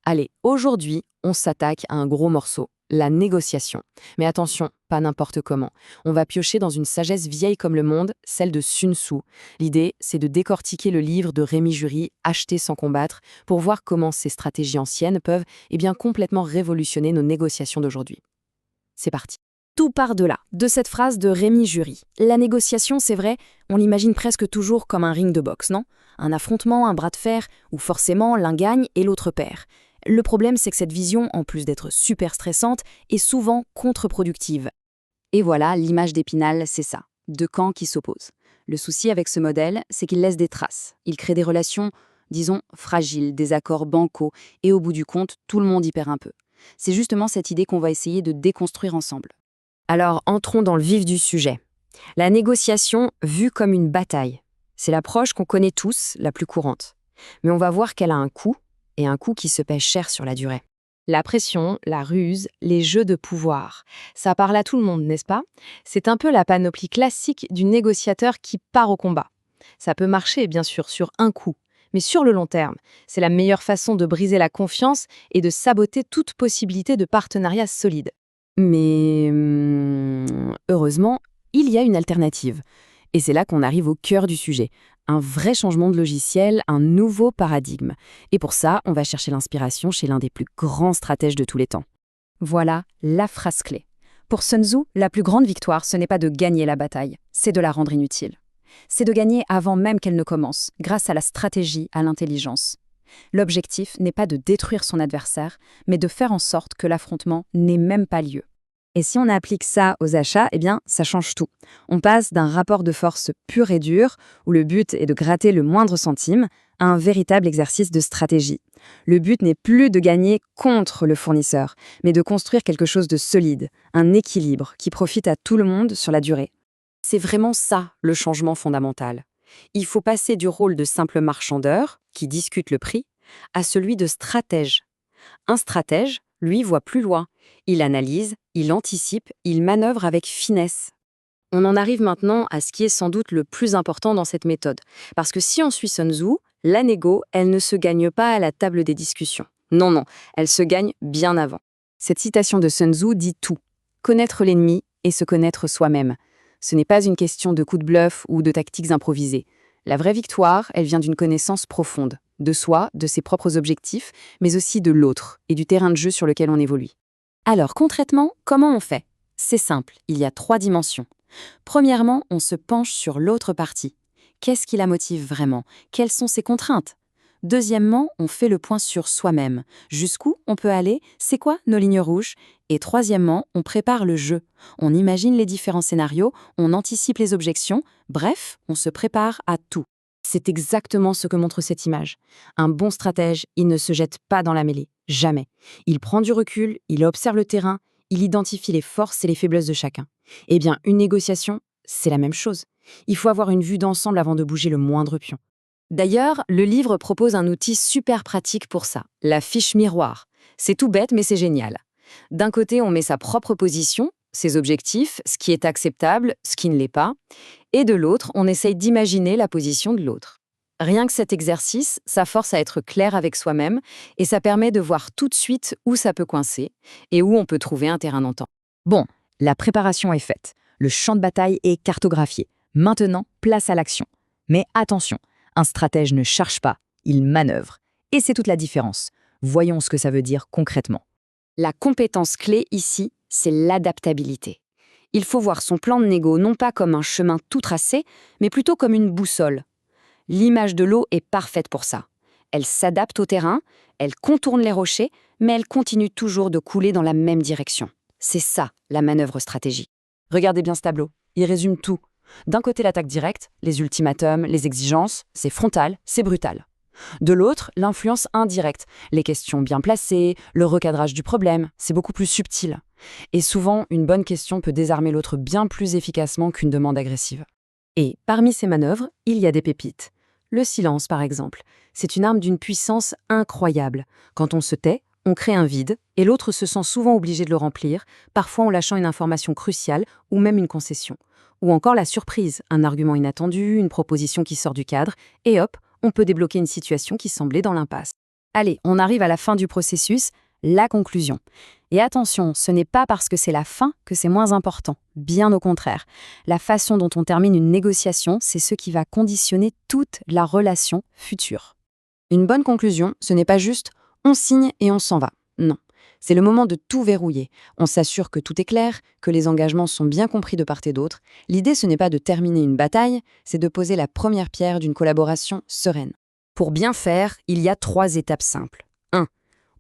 Allez, aujourd'hui, on s'attaque à un gros morceau, la négociation. Mais attention, pas n'importe comment. On va piocher dans une sagesse vieille comme le monde, celle de Sun Tzu. L'idée, c'est de décortiquer le livre de Rémi Jury, Acheter sans combattre, pour voir comment ces stratégies anciennes peuvent complètement révolutionner nos négociations d'aujourd'hui. C'est parti. Tout part de là, de cette phrase de Rémi Jury. La négociation, c'est vrai, on l'imagine presque toujours comme un ring de boxe, non? Un affrontement, un bras de fer, où forcément l'un gagne et l'autre perd. Le problème, c'est que cette vision, en plus d'être super stressante, est souvent contre-productive. Et voilà, l'image d'Épinal, c'est ça. Deux camps qui s'opposent. Le souci avec ce modèle, c'est qu'il laisse des traces. Il crée des relations, disons, fragiles, des accords bancals, et au bout du compte, tout le monde y perd un peu. C'est justement cette idée qu'on va essayer de déconstruire ensemble. Alors, entrons dans le vif du sujet. La négociation vue comme une bataille. C'est l'approche qu'on connaît tous, la plus courante. Mais on va voir qu'elle a un coût, et un coût qui se paie cher sur la durée. La pression, la ruse, les jeux de pouvoir. Ça parle à tout le monde, n'est-ce pas? C'est un peu la panoplie classique du négociateur qui part au combat. Ça peut marcher, bien sûr, sur un coup, mais sur le long terme, c'est la meilleure façon de briser la confiance et de saboter toute possibilité de partenariat solide. Mais heureusement, il y a une alternative. Et c'est là qu'on arrive au cœur du sujet. Un vrai changement de logiciel, un nouveau paradigme. Et pour ça, on va chercher l'inspiration chez l'un des plus grands stratèges de tous les temps. Voilà la phrase clé. Pour Sun Tzu, la plus grande victoire, ce n'est pas de gagner la bataille, c'est de la rendre inutile. C'est de gagner avant même qu'elle ne commence, grâce à la stratégie, à l'intelligence. L'objectif n'est pas de détruire son adversaire, mais de faire en sorte que l'affrontement n'ait même pas lieu. Et si on applique ça aux achats, eh bien, ça change tout. On passe d'un rapport de force pur et dur, où le but est de gratter le moindre centime, à un véritable exercice de stratégie. Le but n'est plus de gagner contre le fournisseur, mais de construire quelque chose de solide, un équilibre qui profite à tout le monde sur la durée. C'est vraiment ça, le changement fondamental. Il faut passer du rôle de simple marchandeur, qui discute le prix, à celui de stratège. Un stratège, lui, voit plus loin. Il analyse, il anticipe, il manœuvre avec finesse. On en arrive maintenant à ce qui est sans doute le plus important dans cette méthode. Parce que si on suit Sun Tzu, la négo, elle ne se gagne pas à la table des discussions. Non, non, elle se gagne bien avant. Cette citation de Sun Tzu dit tout. Connaître l'ennemi et se connaître soi-même. Ce n'est pas une question de coups de bluff ou de tactiques improvisées. La vraie victoire, elle vient d'une connaissance profonde, de soi, de ses propres objectifs, mais aussi de l'autre et du terrain de jeu sur lequel on évolue. Alors concrètement, comment on fait? C'est simple, il y a 3 dimensions. Premièrement, on se penche sur l'autre partie. Qu'est-ce qui la motive vraiment? Quelles sont ses contraintes? Deuxièmement, on fait le point sur soi-même. Jusqu'où on peut aller? C'est quoi nos lignes rouges? Et troisièmement, on prépare le jeu. On imagine les différents scénarios, on anticipe les objections, bref, on se prépare à tout. C'est exactement ce que montre cette image. Un bon stratège, il ne se jette pas dans la mêlée, jamais. Il prend du recul, il observe le terrain, il identifie les forces et les faiblesses de chacun. Eh bien, une négociation, c'est la même chose. Il faut avoir une vue d'ensemble avant de bouger le moindre pion. D'ailleurs, le livre propose un outil super pratique pour ça, la fiche miroir. C'est tout bête, mais c'est génial. D'un côté, on met sa propre position, ses objectifs, ce qui est acceptable, ce qui ne l'est pas, et de l'autre, on essaye d'imaginer la position de l'autre. Rien que cet exercice, ça force à être clair avec soi-même et ça permet de voir tout de suite où ça peut coincer et où on peut trouver un terrain d'entente. Bon, la préparation est faite, le champ de bataille est cartographié. Maintenant, place à l'action. Mais attention, un stratège ne charge pas, il manœuvre. Et c'est toute la différence. Voyons ce que ça veut dire concrètement. La compétence clé ici, c'est l'adaptabilité. Il faut voir son plan de négo non pas comme un chemin tout tracé, mais plutôt comme une boussole. L'image de l'eau est parfaite pour ça. Elle s'adapte au terrain, elle contourne les rochers, mais elle continue toujours de couler dans la même direction. C'est ça, la manœuvre stratégique. Regardez bien ce tableau, il résume tout. D'un côté, l'attaque directe, les ultimatums, les exigences, c'est frontal, c'est brutal. De l'autre, l'influence indirecte, les questions bien placées, le recadrage du problème, c'est beaucoup plus subtil. Et souvent, une bonne question peut désarmer l'autre bien plus efficacement qu'une demande agressive. Et parmi ces manœuvres, il y a des pépites. Le silence, par exemple, c'est une arme d'une puissance incroyable. Quand on se tait, on crée un vide, et l'autre se sent souvent obligé de le remplir, parfois en lâchant une information cruciale ou même une concession. Ou encore la surprise, un argument inattendu, une proposition qui sort du cadre, et hop, on peut débloquer une situation qui semblait dans l'impasse. Allez, on arrive à la fin du processus, la conclusion. Et attention, ce n'est pas parce que c'est la fin que c'est moins important. Bien au contraire. La façon dont on termine une négociation, c'est ce qui va conditionner toute la relation future. Une bonne conclusion, ce n'est pas juste on signe et on s'en va. Non. C'est le moment de tout verrouiller. On s'assure que tout est clair, que les engagements sont bien compris de part et d'autre. L'idée, ce n'est pas de terminer une bataille, c'est de poser la première pierre d'une collaboration sereine. Pour bien faire, il y a 3 étapes simples. 1.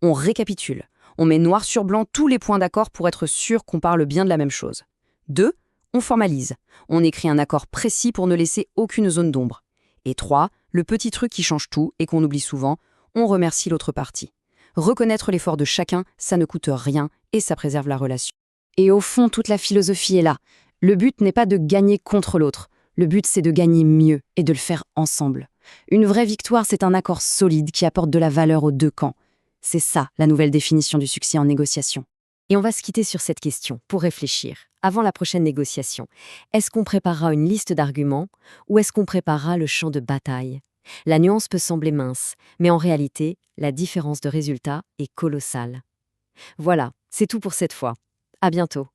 On récapitule. On met noir sur blanc tous les points d'accord pour être sûr qu'on parle bien de la même chose. 2. On formalise. On écrit un accord précis pour ne laisser aucune zone d'ombre. Et 3. Le petit truc qui change tout et qu'on oublie souvent, on remercie l'autre partie. Reconnaître l'effort de chacun, ça ne coûte rien et ça préserve la relation. Et au fond, toute la philosophie est là. Le but n'est pas de gagner contre l'autre. Le but, c'est de gagner mieux et de le faire ensemble. Une vraie victoire, c'est un accord solide qui apporte de la valeur aux 2 camps. C'est ça, la nouvelle définition du succès en négociation. Et on va se quitter sur cette question, pour réfléchir. Avant la prochaine négociation, est-ce qu'on préparera une liste d'arguments ou est-ce qu'on préparera le champ de bataille? La nuance peut sembler mince, mais en réalité, la différence de résultat est colossale. Voilà, c'est tout pour cette fois. À bientôt.